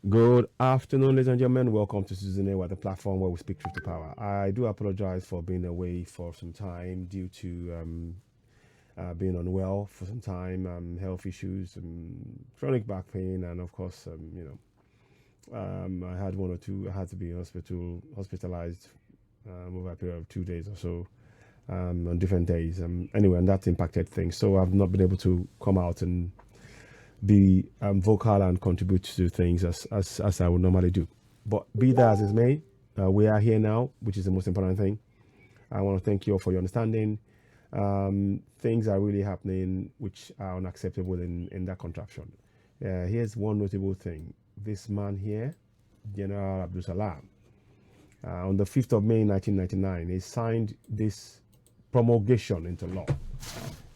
Good afternoon, ladies and gentlemen. Welcome to Susan A, the platform where we speak truth to power. I do apologize for being away for some time due to being unwell for some time, health issues, chronic back pain, and of course, I had one or two. I had to be hospitalized over a period of 2 days or so on different days. Anyway, and that impacted things. So I've not been able to come out and be vocal and contribute to things as I would normally do. But be that as it may, we are here now, which is the most important thing. I want to thank you all for your understanding. Things are really happening which are unacceptable in that contraption. Here's one notable thing. This man here, General Abdul Salam, on the 5th of May 1999, he signed this promulgation into law,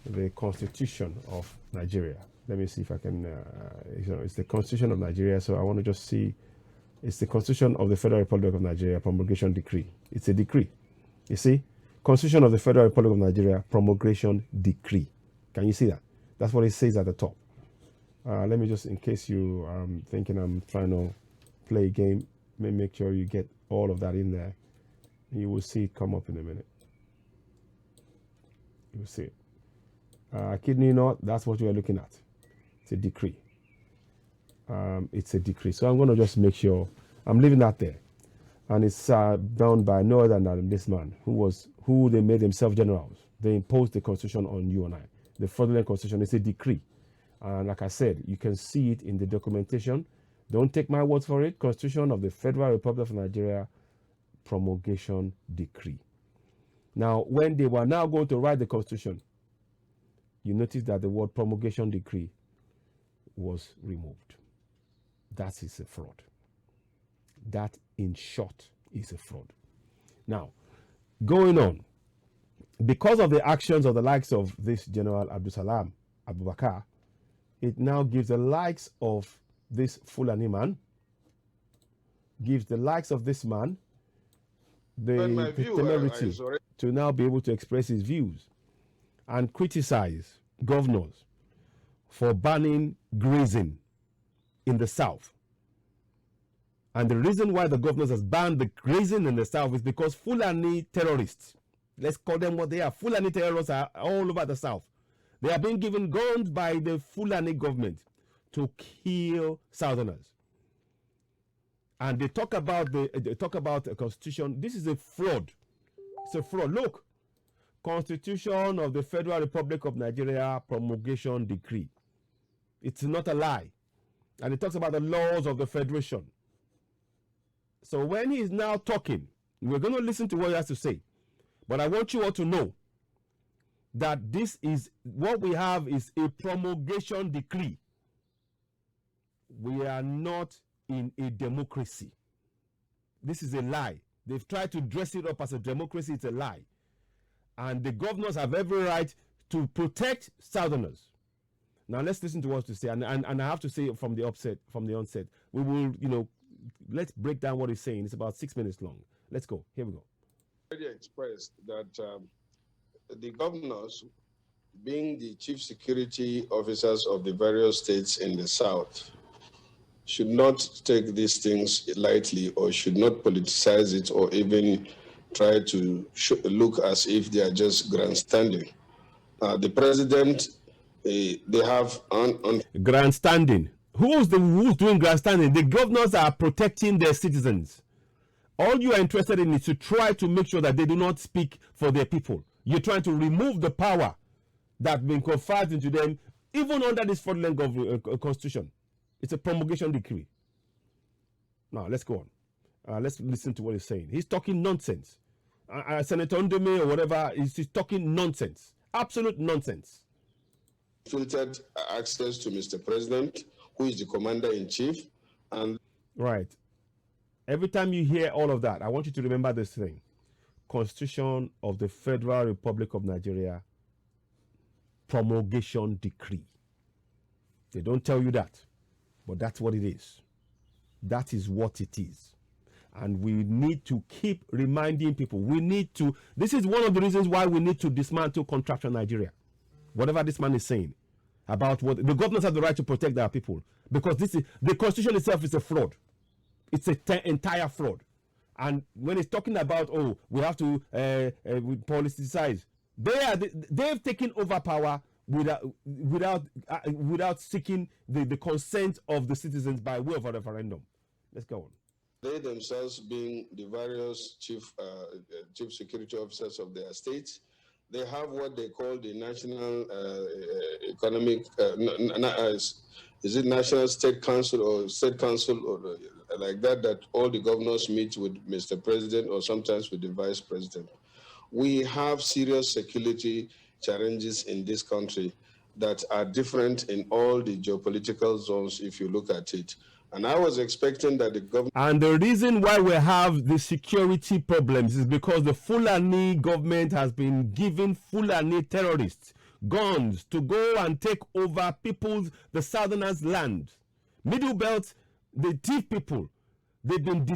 the Constitution of Nigeria. Let me see if I can, it's the Constitution of Nigeria. So I want to just see, it's the Constitution of the Federal Republic of Nigeria, promulgation decree. It's a decree. You see, Constitution of the Federal Republic of Nigeria, promulgation decree. Can you see that? That's what it says at the top. Let me just, in case you thinking I'm trying to play a game, make sure you get all of that in there. You will see it come up in a minute. You will see it. Kidney knot, that's what you are looking at. It's a decree. It's a decree. So I'm going to just make sure I'm leaving that there. And it's done by no other than this man who they made themselves generals. They imposed the constitution on you and I. The fraudulent constitution is a decree. And like I said, you can see it in the documentation. Don't take my words for it. Constitution of the Federal Republic of Nigeria, promulgation decree. Now, when they were now going to write the constitution, you notice that the word promulgation decree was removed. That is a fraud. That, in short, is a fraud. Now, going on, because of the actions of the likes of this General Abdul Salam Abubakar, it now gives the likes of this Fulani man, gives the likes of this man the temerity to now be able to express his views and criticize governors for banning grazing in the South. And the reason why the governors has banned the grazing in the South is because Fulani terrorists, let's call them what they are, Fulani terrorists are all over the South. They are being given guns by the Fulani government to kill Southerners. And they talk about a constitution. This is a fraud. It's a fraud. Look, Constitution of the Federal Republic of Nigeria, promulgation decree. It's not a lie. And it talks about the laws of the Federation. So when he is now talking, we're going to listen to what he has to say. But I want you all to know that this is what we have is a promulgation decree. We are not in a democracy. This is a lie. They've tried to dress it up as a democracy. It's a lie. And the governors have every right to protect Southerners. Now let's listen to what to say. And I have to say from the onset, we will, let's break down what he's saying. It's about 6 minutes long. Let's go. Here we go. Already expressed that the governors, being the chief security officers of the various states in the South, should not take these things lightly or should not politicize it or even try to look as if they are just grandstanding. The president, they have on grandstanding. Who's doing grandstanding? The governors are protecting their citizens. All you are interested in is to try to make sure that they do not speak for their people. You're trying to remove the power that's been conferred into them, even under this fraudulent constitution. It's a promulgation decree. Now, let's go on. Let's listen to what he's saying. He's talking nonsense. Senator Ndume or whatever, he's talking nonsense. Absolute nonsense. Filtered access to Mr. President, who is the commander-in-chief. And right. Every time you hear all of that, I want you to remember this thing. Constitution of the Federal Republic of Nigeria, promulgation decree. They don't tell you that, but that's what it is. That is what it is. And we need to keep reminding people. This is one of the reasons why we need to dismantle contraption Nigeria. Whatever this man is saying. about what the governors have the right to protect their people, because this is the constitution itself is a fraud. It's an entire fraud. And when it's talking about, oh, we have to politicize, they've taken over power without seeking the consent of the citizens by way of a referendum. Let's go on. They themselves, being the various chief security officers of their states, they have what they call the National Economic, is it National State Council or State Council or like that, that all the governors meet with Mr. President or sometimes with the Vice President. We have serious security challenges in this country that are different in all the geopolitical zones if you look at it. And I was expecting that the government... And the reason why we have the security problems is because the Fulani government has been giving Fulani terrorists guns to go and take over the southerners' land. Middle Belt, the thief people, they've been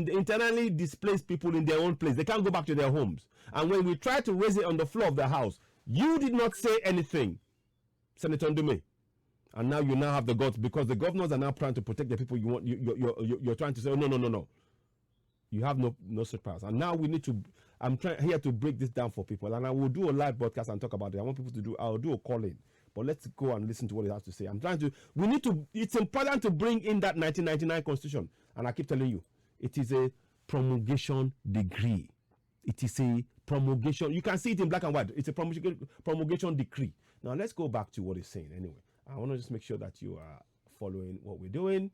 internally displaced people in their own place. They can't go back to their homes. And when we try to raise it on the floor of the house, you did not say anything, Senator Ndume. And now you have the guts, because the governors are now trying to protect the people you want. You're trying to say, oh, no. You have no such powers. And now we need to. I'm here to break this down for people, and I will do a live broadcast and talk about it. I want people to do. I'll do a call in, but let's go and listen to what he has to say. We need to. It's important to bring in that 1999 Constitution, and I keep telling you, it is a promulgation decree. It is a promulgation. You can see it in black and white. It's a promulgation decree. Now let's go back to what he's saying. Anyway, I want to just make sure that you are following what we're doing.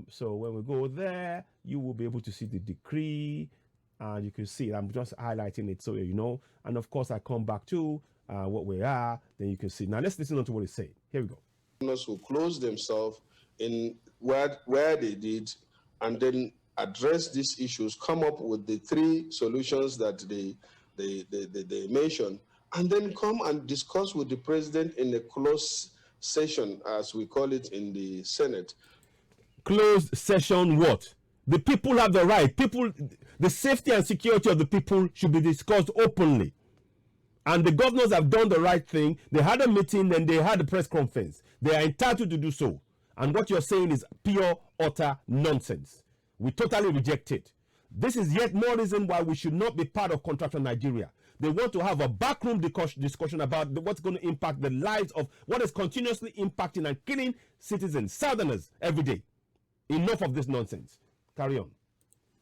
So when we go there, you will be able to see the decree, and you can see it. I'm just highlighting it so you know. And of course, I come back to what we are. Then you can see. Now let's listen to what he's saying. Here we go. Who close themselves in where they did, and then address these issues, come up with the 3 solutions that they mentioned, and then come and discuss with the president in a closed session, as we call it in the Senate. Closed session what? The people have the right. The safety and security of the people should be discussed openly. And the governors have done the right thing. They had a meeting, then they had a press conference. They are entitled to do so. And what you're saying is pure, utter nonsense. We totally reject it. This is yet more reason why we should not be part of Contractor Nigeria. They want to have a backroom discussion about what's going to impact the lives of what is continuously impacting and killing citizens, Southerners, every day. Enough of this nonsense. Carry on.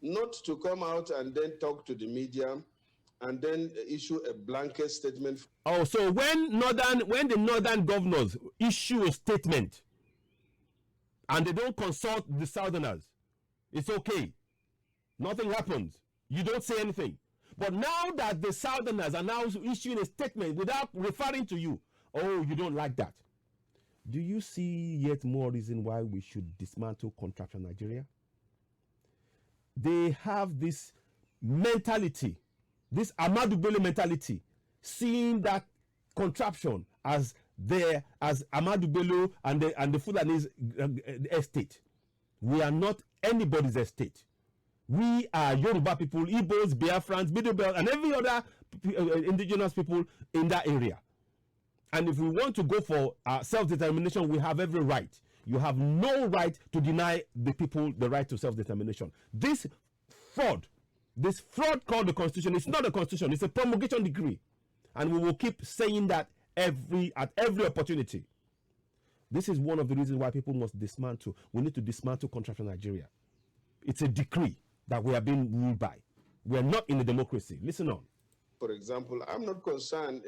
Not to come out and then talk to the media and then issue a blanket statement. Oh, so when the northern governors issue a statement and they don't consult the Southerners, it's okay. Nothing happens. You don't say anything. But now that the Southerners are now issuing a statement without referring to you, oh, you don't like that. Do you see yet more reason why we should dismantle Contractor Nigeria? They have this mentality, this Ahmadu Bello mentality, seeing that contraption as Ahmadu Bello and the Fulani's estate. We are not anybody's estate. We are Yoruba people, Igbos, Biafrans, Middle Belt, and every other indigenous people in that area. And if we want to go for self-determination, we have every right. You have no right to deny the people the right to self-determination. This fraud called the Constitution, it's not a Constitution, it's a promulgation decree. And we will keep saying that at every opportunity. This is one of the reasons why people must dismantle. We need to dismantle Contractor Nigeria. It's a decree that we are being ruled by. We are not in a democracy. Listen on. For example, I'm not concerned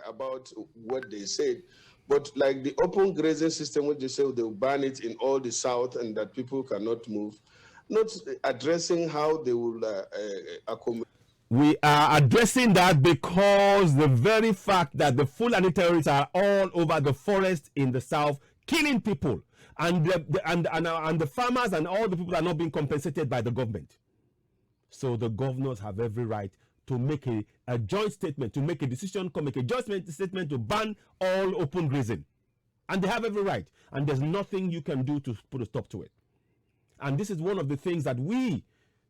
about what they said, but like the open grazing system, which they say they'll ban it in all the South and that people cannot move, not addressing how they will accommodate. We are addressing that because the very fact that the Fulani terrorists are all over the forest in the South, killing people, and the farmers and all the people are not being compensated by the government. So the governors have every right to make a joint statement, to make a decision, to make a joint statement to ban all open grazing. And they have every right. And there's nothing you can do to put a stop to it. And this is one of the things that we,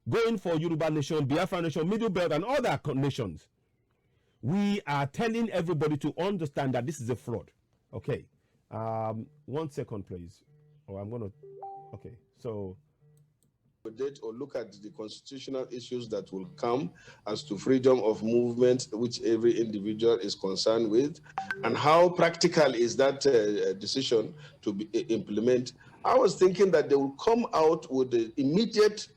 going for Yoruba Nation, Biafra Nation, Middle Belt, and other nations, we are telling everybody to understand that this is a fraud. Okay. 1 second, please. Oh, I'm going to. Okay, so. Or look at the constitutional issues that will come as to freedom of movement, which every individual is concerned with, and how practical is that decision to be implement. I was thinking that they will come out with the immediate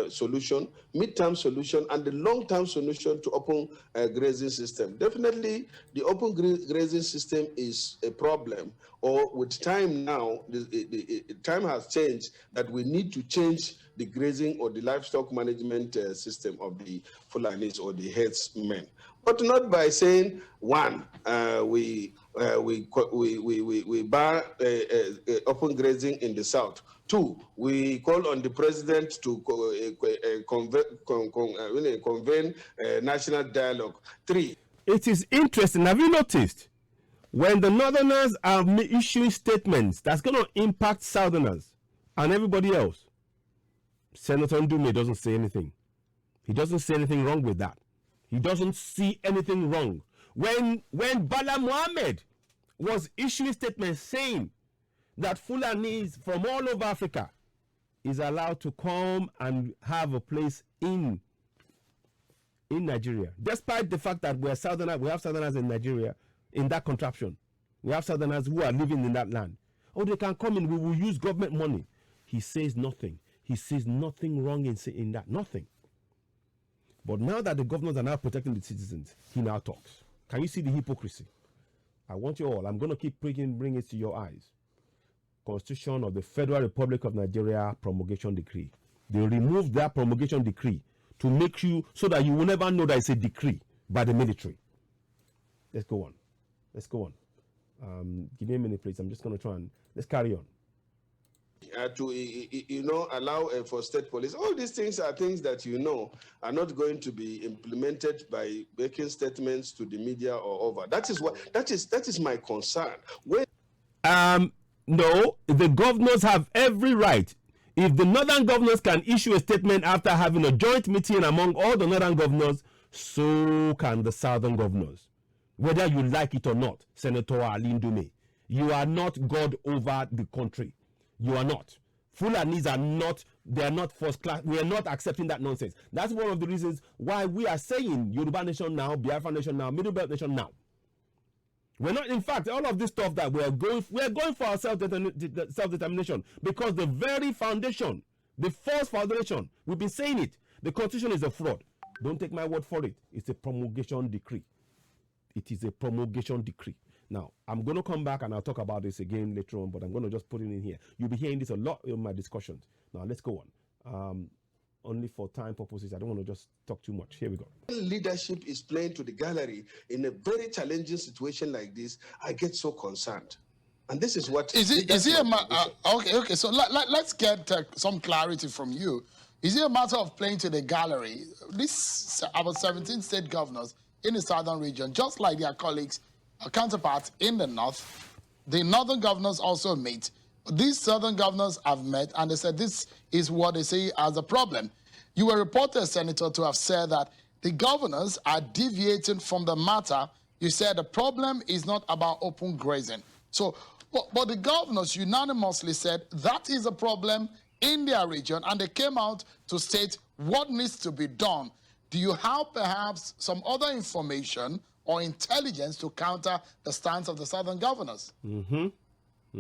solution, midterm solution, and the long-term solution to open grazing system. Definitely, the open grazing system is a problem. Or with time now, the time has changed that we need to change the grazing or the livestock management system of the Fulanis or the herdsmen, but not by saying one we bar open grazing in the south. 2, we call on the president to convene national dialogue. 3, it is interesting. Have you noticed when the northerners are issuing statements that's going to impact southerners and everybody else, Senator Ndume doesn't say anything. He doesn't see anything wrong with that. He doesn't see anything wrong. When Bala Mohammed was issuing statements saying that Fulanis from all over Africa is allowed to come and have a place in Nigeria, despite the fact that we have southerners in Nigeria in that contraption. We have southerners who are living in that land. Oh, they can come in, we will use government money. He says nothing. He sees nothing wrong in that, nothing. But now that the governors are now protecting the citizens, he now talks. Can you see the hypocrisy? I want you all, I'm going to keep bring it to your eyes. Constitution of the Federal Republic of Nigeria promulgation decree. They removed that promulgation decree to make you so that you will never know that it's a decree by the military. Let's go on. Let's go on. Give me a minute, please. I'm just going to try and let's carry on. To allow for state police. All these things are things that are not going to be implemented by making statements to the media or over. That is my concern. No, the governors have every right. If the northern governors can issue a statement after having a joint meeting among all the northern governors, so can the southern governors. Whether you like it or not, Senator Ali Ndume, you are not God over the country. You are not. Fulanis are not, they are not first class. We are not accepting that nonsense. That's one of the reasons why we are saying Yoruba nation now, Biafra nation now, Middle Belt nation now. We're not, in fact, all of this stuff that we're going for our self-determination because the very foundation, the false foundation, we've been saying it, the constitution is a fraud. Don't take my word for it. It's a promulgation decree. It is a promulgation decree. Now, I'm going to come back and I'll talk about this again later on, but I'm going to just put it in here. You'll be hearing this a lot in my discussions. Now, let's go on. Only for time purposes, I don't want to just talk too much. Here we go. Leadership is playing to the gallery in a very challenging situation like this. I get so concerned. And this is what... Okay, so let's get some clarity from you. Is it a matter of playing to the gallery? This about 17 state governors in the southern region, just like their colleagues, counterparts in the north, the northern governors also meet. These southern governors have met and they said this is what they see as a problem. You were reported, Senator, to have said that the governors are deviating from the matter. You said the problem is not about open grazing. So, but the governors unanimously said that is a problem in their region and they came out to state what needs to be done. Do you have perhaps some other information or intelligence to counter the stance of the southern governors?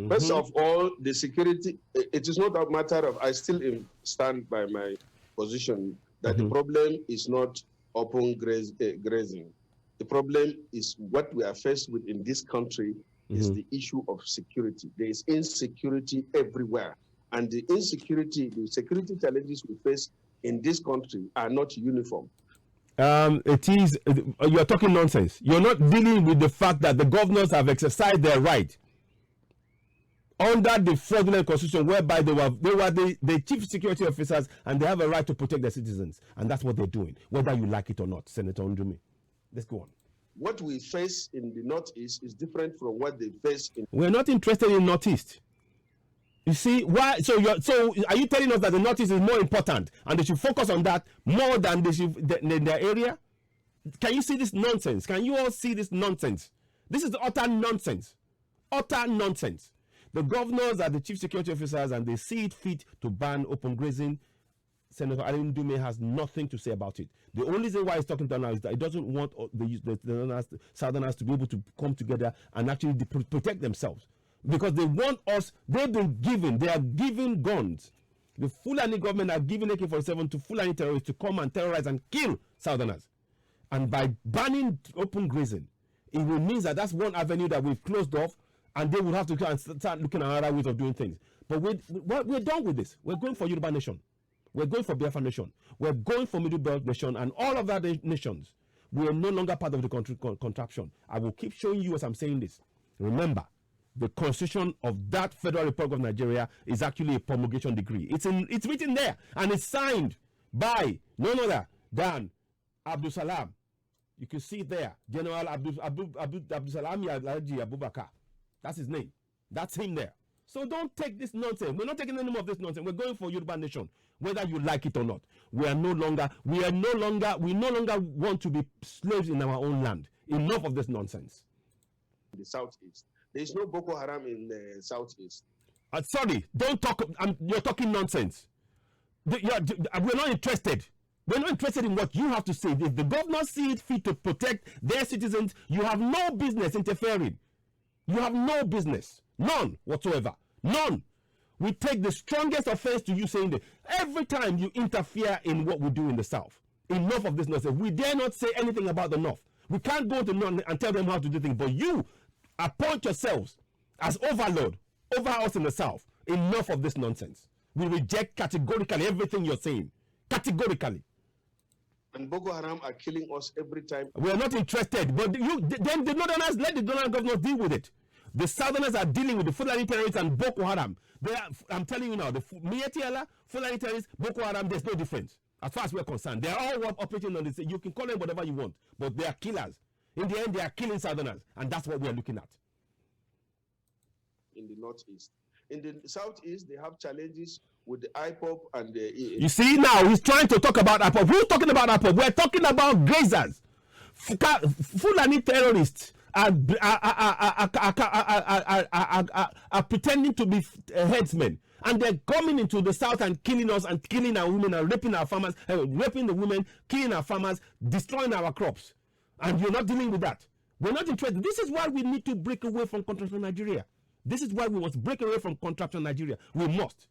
First of all, the security, it is not a matter of, I still stand by my position that the problem is not open grazing. The problem is what we are faced with in this country is the issue of security. There is insecurity everywhere. And the security challenges we face in this country are not uniform. You're talking nonsense. You're not dealing with the fact that the governors have exercised their right under the fraudulent constitution whereby they were the chief security officers and they have a right to protect their citizens. And that's what they're doing, whether you like it or not, Senator Ndume. Let's go on. What we face in the Northeast is different from what they face in... We're not interested in Northeast. You see, why? So are you telling us that the Northeast is more important and they should focus on that more than than their area? Can you see this nonsense? Can you all see this nonsense? This is utter nonsense. utter nonsense. The governors are the chief security officers and they see it fit to ban open grazing. Senator Ali Ndume has nothing to say about it. The only reason why he's talking to now is that he doesn't want the Southerners to be able to come together and actually protect themselves. Because they want us, they are giving guns. The Fulani government are giving AK-47 to Fulani terrorists to come and terrorize and kill Southerners. And by banning open grazing, it will mean that that's one avenue that we've closed off, and they will have to start looking at other ways of doing things. But we're done with this. We're going for Yoruba Nation. We're going for Biafra Nation. We're going for Middle Belt Nation and all of that nations. We are no longer part of the contraption. I will keep showing you as I'm saying this. Remember, the constitution of that Federal Republic of Nigeria is actually a promulgation decree. It's written there and it's signed by none other than Abdul Salam. You can see it there, General Abdul Salam Yalaji Abubakar. That's his name. That's him there. So don't take this nonsense. We're not taking any more of this nonsense. We're going for Yoruba Nation, whether you like it or not. We no longer want to be slaves in our own land. Enough of this nonsense. The southeast. There is no Boko Haram in the southeast. Sorry, don't talk. You're talking nonsense. We're not interested. We're not interested in what you have to say. If the governors see it fit to protect their citizens, you have no business interfering. You have no business. None whatsoever. None. We take the strongest offense to you saying that every time you interfere in what we do in the South. Enough of this nonsense. We dare not say anything about the North. We can't go to North and tell them how to do things. But you appoint yourselves as overlord over us in the South. Enough of this nonsense. We reject categorically everything you're saying. Categorically. And Boko Haram are killing us every time. We are not interested. But then the Northerners, let the Northern governors deal with it. The Southerners are dealing with the Fulani terrorists and Boko Haram. I'm telling you now, the Mietiala, Fulani terrorists, Boko Haram, there's no difference. As far as we're concerned, they're all operating on this. You can call them whatever you want, but they are killers. In the end, they are killing Southerners, and that's what we are looking at. In the northeast. In the southeast, they have challenges with the IPOP and the... You see now, he's trying to talk about IPOP. Who's talking about IPOP? We're talking about grazers. Fulani terrorists are pretending to be headsmen, and they're coming into the South and killing us and killing our women and raping our farmers, raping the women, killing our farmers, destroying our crops. And you're not dealing with that. We're not interested. This is why we need to break away from contraption Nigeria. This is why we must break away from contraption Nigeria. We must.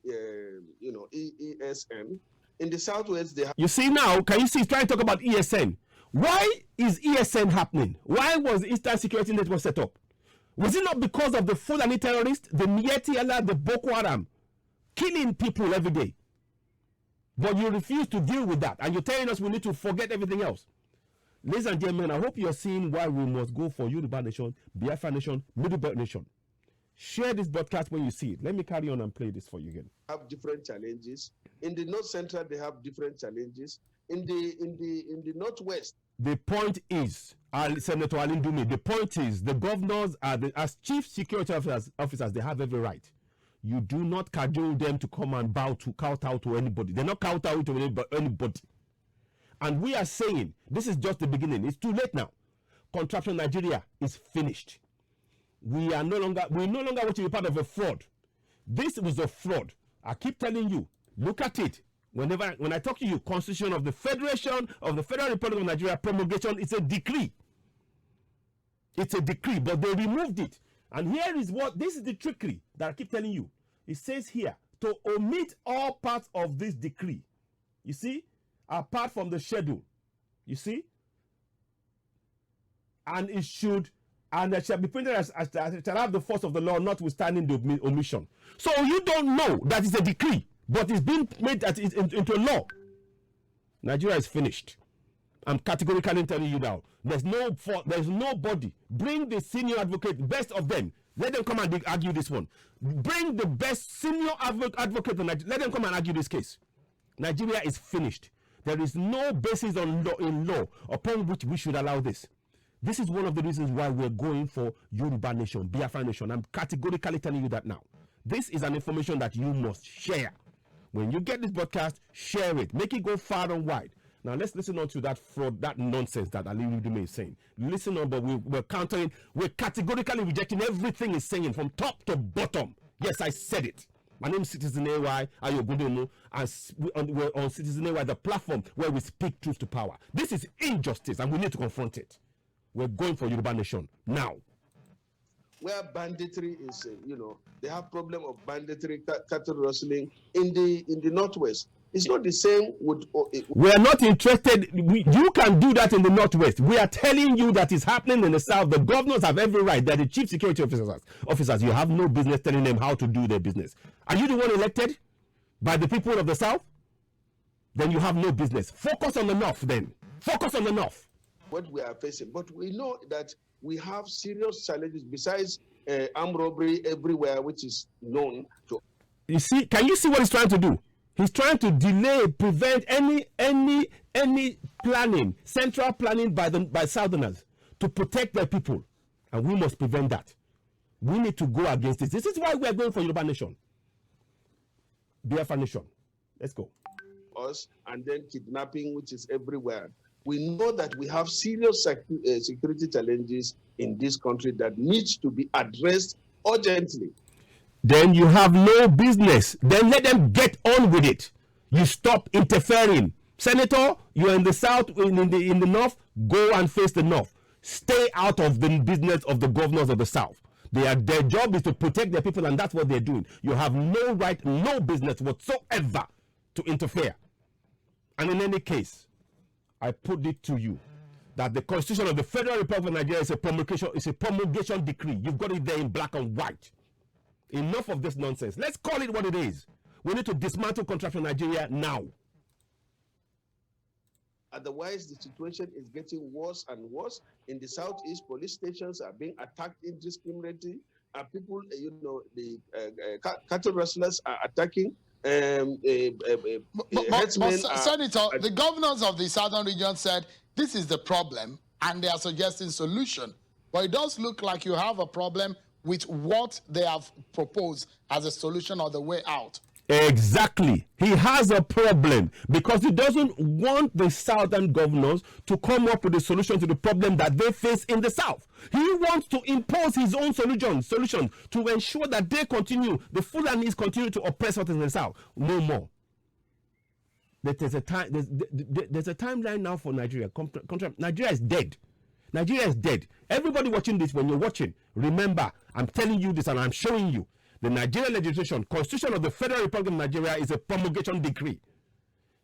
ESN. In the Southwest, they have... You see now, can you see he's trying to talk about ESN? Why is ESN happening? Why was the Eastern Security Network set up? Was it not because of the Fulani terrorists, the Mietiala, the Boko Haram, killing people every day? But you refuse to deal with that, and you're telling us we need to forget everything else. Ladies and gentlemen, I hope you're seeing why we must go for Yoruba Nation, Biafra Nation, Middle Belt Nation. Share this broadcast when you see it. Let me carry on and play this for you again. Have different challenges. In the North Central, they have different challenges. In the Northwest. The point is, Senator Ali Ndume, the point is the governors are as chief security officers, they have every right. You do not cajole them to come and kowtow to anybody. They're not kowtowing to anybody. And we are saying this is just the beginning. It's too late now. Contraption Nigeria is finished. We no longer want to be part of a fraud. This was a fraud. I keep telling you, look at it. When I talk to you, Constitution of the Federation of the Federal Republic of Nigeria promulgation, it's a decree. It's a decree, but they removed it. And here is this is the trickery that I keep telling you. It says here to omit all parts of this decree. You see, apart from the schedule. You see, and it shall be printed as shall have the force of the law, notwithstanding the omission. So you don't know that it's a decree, but it's been made into a law. Nigeria is finished. I'm categorically telling you now. There's nobody. Bring the senior advocate, best of them. Let them come and argue this one. Bring the best senior advocate. Let them come and argue this case. Nigeria is finished. There is no basis in law upon which we should allow this. This is one of the reasons why we're going for Yoruba Nation, Biafra Nation. I'm categorically telling you that now. This is an information that you must share. When you get this broadcast, share it. Make it go far and wide. Now let's listen on to that fraud, that nonsense that Ali Ndume is saying. Listen on, but we're countering, we're categorically rejecting everything he's saying from top to bottom. Yes, I said it. My name is Citizen AY Ayobudemu, and we're on Citizen AY, the platform where we speak truth to power. This is injustice, and we need to confront it. We're going for Yoruba Nation now. Where banditry is, they have problem of banditry, cattle rustling in the Northwest. It's not the same with. We are not interested. You can do that in the Northwest. We are telling you that it's happening in the South. The governors have every right. They're the chief security officers. You have no business telling them how to do their business. Are you the one elected by the people of the South? Then you have no business. Focus on the North then. Focus on the North. What we are facing. But we know that we have serious challenges besides armed robbery everywhere, which is known to. You see, can you see what he's trying to do? He's trying to delay, prevent any planning, central planning by Southerners to protect their people. And we must prevent that. We need to go against it. This is why we are going for Yoruba Nation. Biafra Nation. Let's go. Us, and then kidnapping, which is everywhere. We know that we have serious security challenges in this country that needs to be addressed urgently. Then you have no business. Then let them get on with it. You stop interfering. Senator, you're in the South, in the North, go and face the North. Stay out of the business of the governors of the South. Their job is to protect their people, and that's what they're doing. You have no right, no business whatsoever to interfere. And in any case, I put it to you that the Constitution of the Federal Republic of Nigeria is a promulgation decree. You've got it there in black and white. Enough of this nonsense. Let's call it what it is. We need to dismantle contract for Nigeria now. Otherwise, the situation is getting worse and worse. In the Southeast, police stations are being attacked indiscriminately. People, the cattle rustlers are attacking. Senator, the governors of the Southern region said this is the problem, and they are suggesting solution. But it does look like you have a problem with what they have proposed as a solution or the way out. Exactly. He has a problem because he doesn't want the Southern governors to come up with a solution to the problem that they face in the South. He wants to impose his own solution to ensure that they continue, the Fulanis continue to oppress us in the South. No more. There's a timeline now for Nigeria. Nigeria is dead. Nigeria is dead. Everybody watching this, when you're watching, remember, I'm telling you this and I'm showing you. The Nigerian legislation, Constitution of the Federal Republic of Nigeria, is a promulgation decree.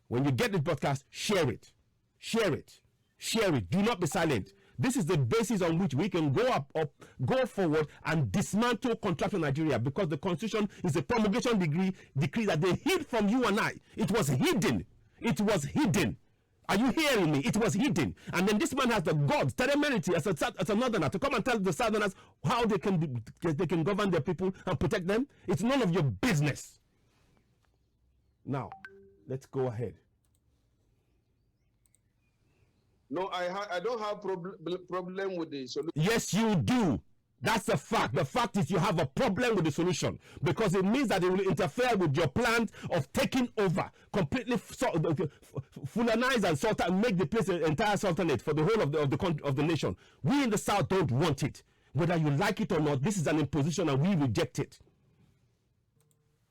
When you get this broadcast, share it. Share it. Share it. Do not be silent. This is the basis on which we can go forward and dismantle contract for Nigeria, because the Constitution is a promulgation decree that they hid from you and I. It was hidden. It was hidden. Are you hearing me? It was hidden. And then this man has the gods, temerity as a northerner, to come and tell the Southerners how they can govern their people and protect them. It's none of your business. Now, let's go ahead. No, I don't have problem with the solution. Yes, you do. That's a fact. The fact is you have a problem with the solution, because it means that it will interfere with your plan of taking over, completely Fulanize and make the place an entire sultanate for the whole of the nation. We in the South don't want it. Whether you like it or not, this is an imposition and we reject it.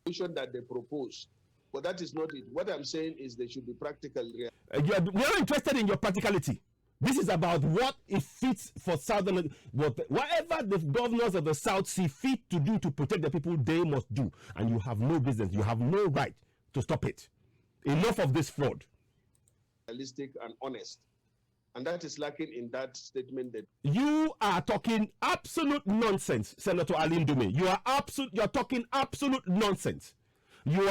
Solution that they propose, but that is not it. What I'm saying is they should be practical. We are interested in your practicality. This is about what it fits for Southern. Whatever the governors of the South see fit to do to protect the people, they must do. And you have no business, you have no right to stop it. Enough of this fraud. Realistic and honest. And that is lacking in that statement. That you are talking absolute nonsense, Senator Ali Ndume. You're talking absolute nonsense. Go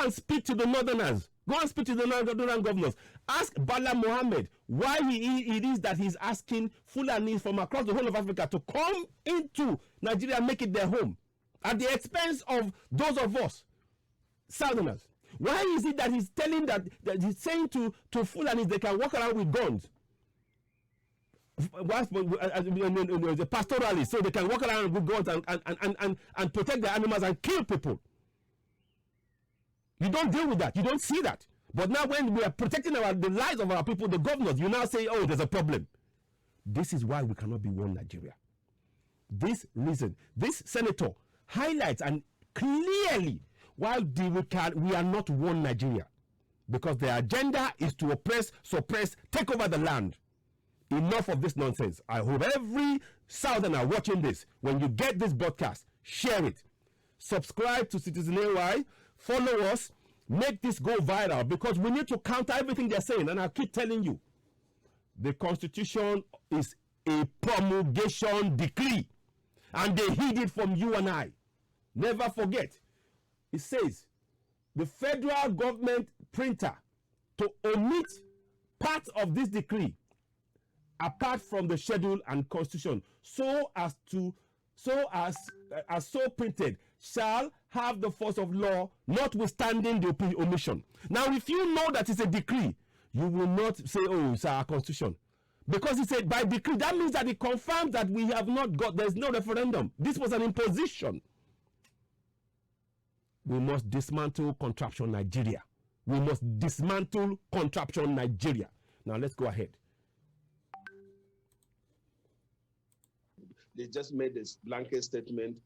and speak to the Northerners. Go and speak to the Northern governors. Ask Bala Mohammed why it is that he's asking Fulani from across the whole of Africa to come into Nigeria and make it their home at the expense of those of us, Southerners. Why is it that he's telling that he's saying to Fulanis they can walk around with guns? The pastoralists, so they can walk around with guns and protect their animals and kill people. You don't deal with that. You don't see that. But now when we are protecting the lives of our people, the governors, you now say, oh, there's a problem. This is why we cannot be one Nigeria. This reason, this senator highlights and clearly why we are not one Nigeria. Because their agenda is to oppress, suppress, take over the land. Enough of this nonsense. I hope every Southerner watching this, when you get this broadcast, share it. Subscribe to Citizen AY, follow us, make this go viral, because we need to counter everything they're saying. And I'll keep telling you, the Constitution is a promulgation decree, and they hid it from you and I. Never forget, it says the federal government printer to omit part of this decree apart from the schedule and constitution, so printed shall have the force of law, notwithstanding the omission. Now, if you know that it's a decree, you will not say, oh, it's our constitution. Because it said by decree, that means that it confirms that we have not got, there's no referendum. This was an imposition. We must dismantle contraption Nigeria. We must dismantle contraption Nigeria. Now, let's go ahead. They just made this blanket statement.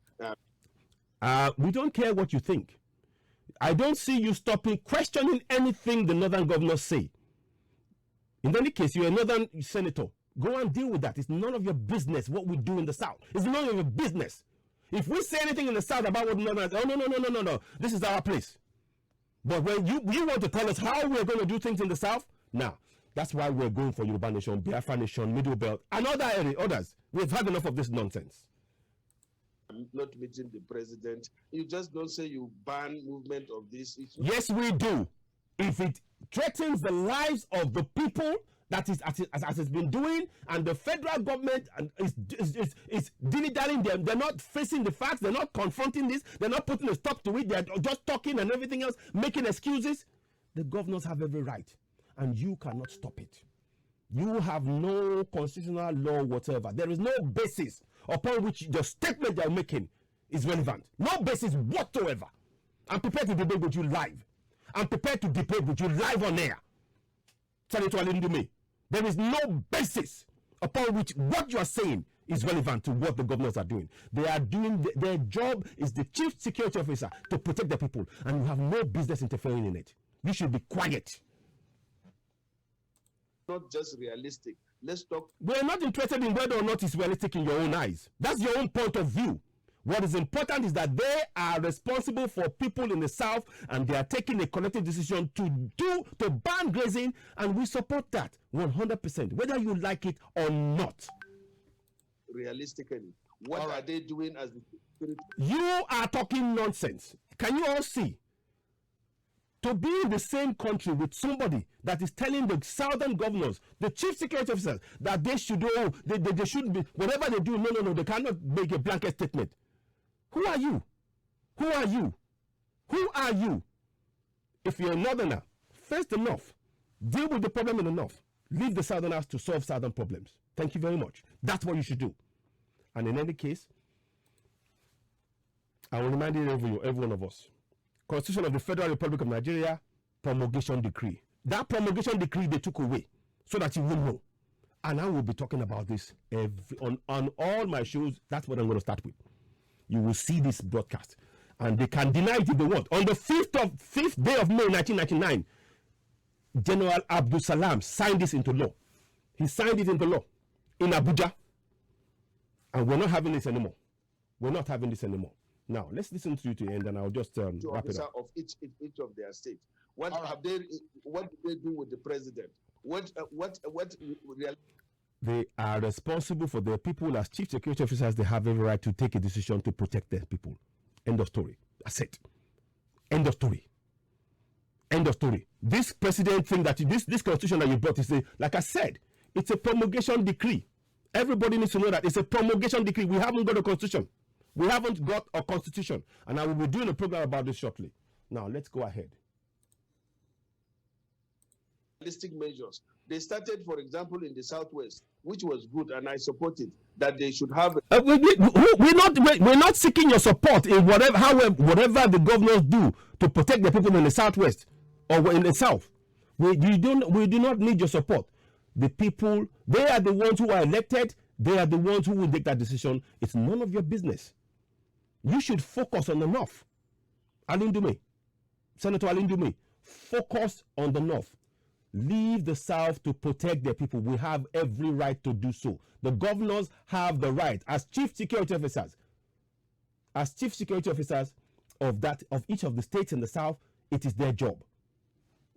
We don't care what you think. I don't see you stopping questioning anything the northern governors say. In any case, you're a northern senator. Go and deal with that. It's none of your business what we do in the south. It's none of your business. If we say anything in the south about what northern, oh no, this is our place. But when you want to tell us how we're going to do things in the south, now that's why we're going for Yoruba Nation, Biafra Nation, Middle Belt, and others. We've had enough of this nonsense. I'm not meeting the president. You just don't say you ban movement of this. Yes, we do. If it threatens the lives of the people, that is as it's been doing, and the federal government is dilly-dallying them. They're not facing the facts. They're not confronting this. They're not putting a stop to it. They're just talking and everything else, making excuses. The governors have every right, and you cannot stop it. You have no constitutional law whatsoever. There is no basis upon which the statement they're making is relevant. No basis whatsoever. I'm prepared to debate with you live. I'm prepared to debate with you live on air. Senator Ali Ndume, there is no basis upon which what you are saying is relevant to what the governors are doing. They are doing their job is the chief security officer to protect the people, and you have no business interfering in it. You should be quiet. Not just realistic. Let's talk. We're not interested in whether or not it's realistic in your own eyes. That's your own point of view. What is important is that they are responsible for people in the south, and they are taking a collective decision to ban grazing, and we support that 100%, whether you like it or not. Realistically, what are they doing as the security? You are talking nonsense. Can you all see? To be in the same country with somebody that is telling the southern governors, the chief security officers, that they should do, they shouldn't be, whatever they do, no, they cannot make a blanket statement. Who are you? Who are you? Who are you? If you're a northerner, face the north. Deal with the problem in the north. Leave the southerners to solve southern problems. Thank you very much. That's what you should do. And in any case, I will remind every one of us. Constitution of the Federal Republic of Nigeria, promulgation decree. That promulgation decree they took away so that you will know. And I will be talking about this on all my shows. That's what I'm going to start with. You will see this broadcast. And they can deny it if they want. On the 5th day of May 1999, General Abdul Salam signed this into law. He signed it into law in Abuja. And we're not having this anymore. We're not having this anymore. Now, let's listen to you to the end, and I'll just wrap it up. Of each of their states. What do they do with the president? What They are responsible for their people. As chief security officers, they have every right to take a decision to protect their people. End of story. That's it. End of story. End of story. This president thing that this constitution that you brought is like I said, it's a promulgation decree. Everybody needs to know that it's a promulgation decree. We haven't got a constitution. We haven't got a constitution. And I will be doing a program about this shortly. Now, let's go ahead. Realistic measures. They started, for example, in the Southwest, which was good, and I supported that they should have. We're not seeking your support in whatever the governors do to protect the people in the Southwest or in the South. We do not need your support. The people, they are the ones who are elected. They are the ones who will make that decision. It's none of your business. You should focus on the north. Ali Ndume, Senator Ali Ndume, focus on the north. Leave the south to protect their people. We have every right to do so. The governors have the right as chief security officers. As chief security officers of each of the states in the south, it is their job.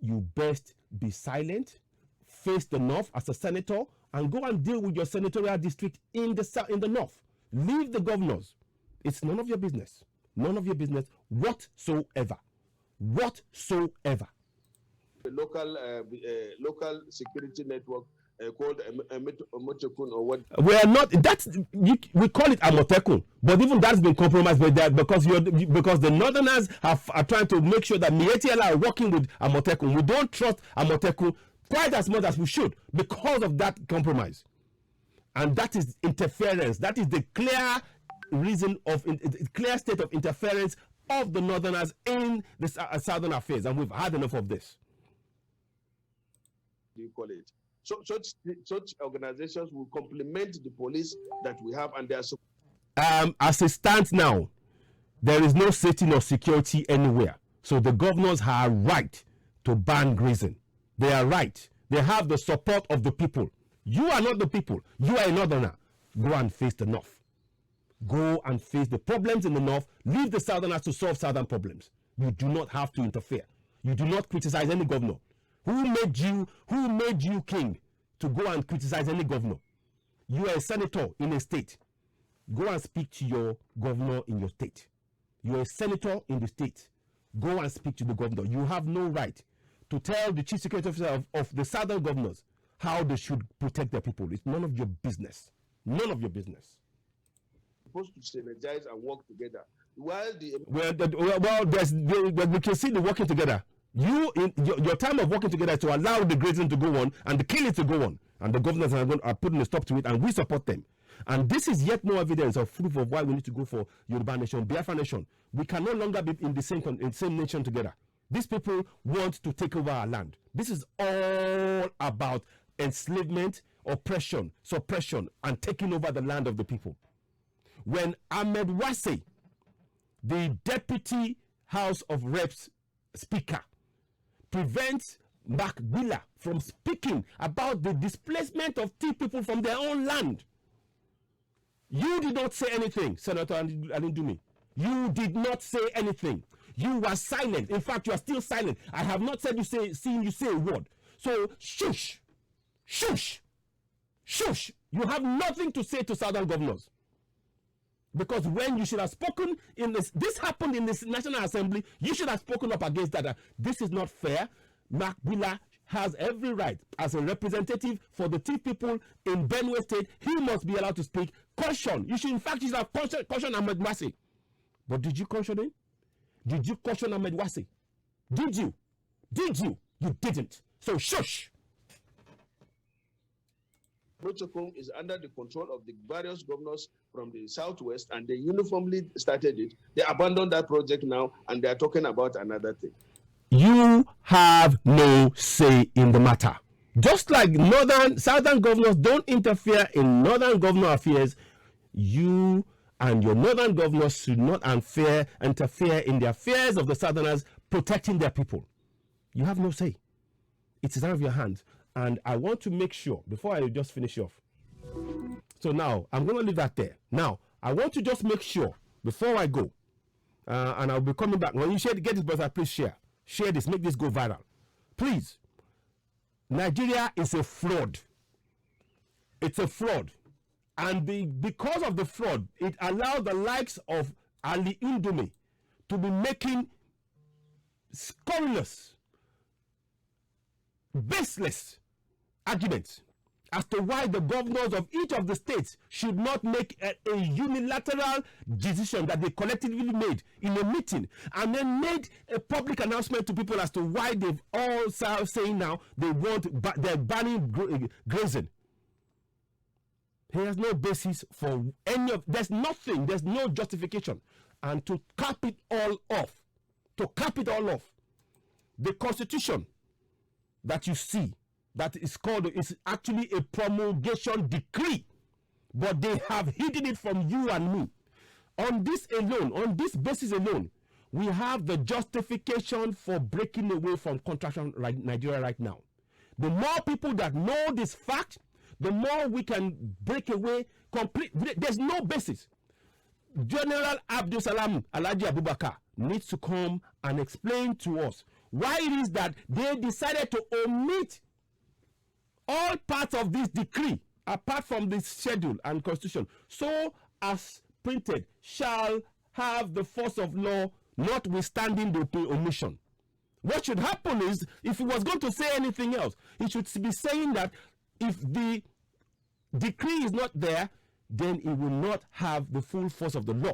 You best be silent, face the north as a senator, and go and deal with your senatorial district in the north. Leave the governors. It's none of your business. None of your business whatsoever. Whatsoever. The local security network called Amotekun or what? We are not. We call it Amotekun, but even that's been compromised by that because the Northerners are trying to make sure that Mietiala are working with Amotekun. We don't trust Amotekun quite as much as we should because of that compromise, and that is interference. That is the clear reason of clear state of interference of the Northerners in the southern affairs, and we've had enough of this. Do you call it? So such organizations will complement the police that we have, and they are. As it stands now, there is no safety nor security anywhere. So the governors are right to ban grazing. They are right. They have the support of the people. You are not the people. You are a northerner. Go and face the north. Go and face the problems in the north. Leave the southerners to solve southern problems. You do not have to interfere. You do not criticize any governor. Who made you king to go and criticize any governor? You are a senator in a state. Go and speak to your governor in your state. You are a senator in the state. Go and speak to the governor. You have no right to tell the chief security officer of the southern governors how they should protect their people. It's none of your business. None of your business. Supposed to synergize and work together. While we can see the working together. Your time of working together is to allow the grazing to go on and the killing to go on, and the governors are putting a stop to it, and we support them. And this is yet more evidence of proof of why we need to go for Yoruba nation, Biafra nation. We can no longer be in the same nation together. These people want to take over our land. This is all about enslavement, oppression, suppression, and taking over the land of the people. When Ahmed Wase, the Deputy House of Reps Speaker, prevents Mark Miller from speaking about the displacement of Tea people from their own land, you did not say anything, Senator Ali Ndume. You did not say anything. You were silent. In fact, you are still silent. I have not seen you say a word. So shush, shush, shush. You have nothing to say to southern governors. Because when you should have spoken in this happened in this National Assembly, you should have spoken up against that. This is not fair. Mark Miller has every right as a representative for the Tea people in Benue State. He must be allowed to speak. Caution. You should have cautioned Ahmed Wase. But did you caution him? Did you caution Ahmed Wase? Did you? Did you? You didn't. So shush. Protocol is under the control of the various governors from the southwest, and they uniformly started it. They abandoned that project now, and they are talking about another thing. You have no say in the matter. Just like southern governors don't interfere in northern governor affairs, you and your northern governors should not interfere in the affairs of the southerners protecting their people. You have no say. It is out of your hands. And I want to make sure, before I just finish off. So now, I'm going to leave that there. Now, I want to just make sure, before I go, and I'll be coming back. When you get this, brother, please share. Share this, make this go viral. Please. Nigeria is a fraud. It's a fraud. And because of the fraud, it allowed the likes of Ali Ndume to be making scurrilous, baseless arguments as to why the governors of each of the states should not make a unilateral decision that they collectively made in a meeting, and then made a public announcement to people as to why they've all saying now they're banning grazing. There's no basis for any of, there's no justification. And to cap it all off, the Constitution that you see that is actually a promulgation decree, but they have hidden it from you and me. On this alone, on this basis alone, we have the justification for breaking away from contraction Nigeria right now. The more people that know this fact, the more we can break away completely. There's no basis. General Abdul Salam Alhaji Abubakar needs to come and explain to us why it is that they decided to omit all parts of this decree apart from the schedule and constitution, so as printed shall have the force of law notwithstanding the omission. What should happen is, if he was going to say anything else, he should be saying that if the decree is not there, then it will not have the full force of the law.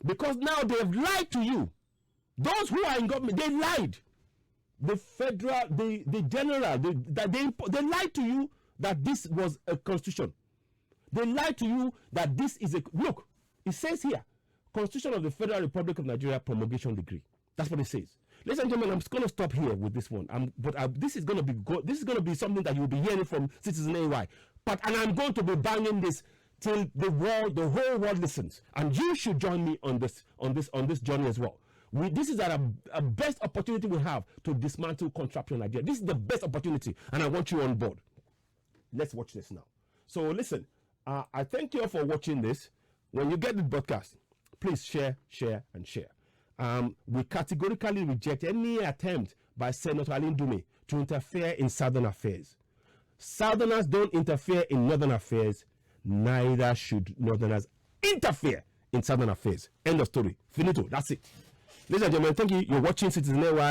Because now they have lied to you. Those who are in government, they lied. The federal, the general, they lied to you that this was a constitution. They lied to you that this is a, look, it says here, Constitution of the Federal Republic of Nigeria promulgation decree. That's what it says. Ladies and gentlemen, I'm just going to stop here with this one. This is going to be something that you'll be hearing from Citizen AY. And I'm going to be banging this till the whole world listens. And you should join me on this journey as well. This is a best opportunity we have to dismantle contraption Nigeria. This is the best opportunity, and I want you on board. Let's watch this now. So listen, I thank you all for watching this. When you get the broadcast, please share, and share. We categorically reject any attempt by Senator Ali Ndume to interfere in Southern affairs. Southerners don't interfere in Northern affairs, neither should Northerners interfere in Southern affairs. End of story. Finito. That's it. Ladies and gentlemen, thank you. You're watching Citizen AY.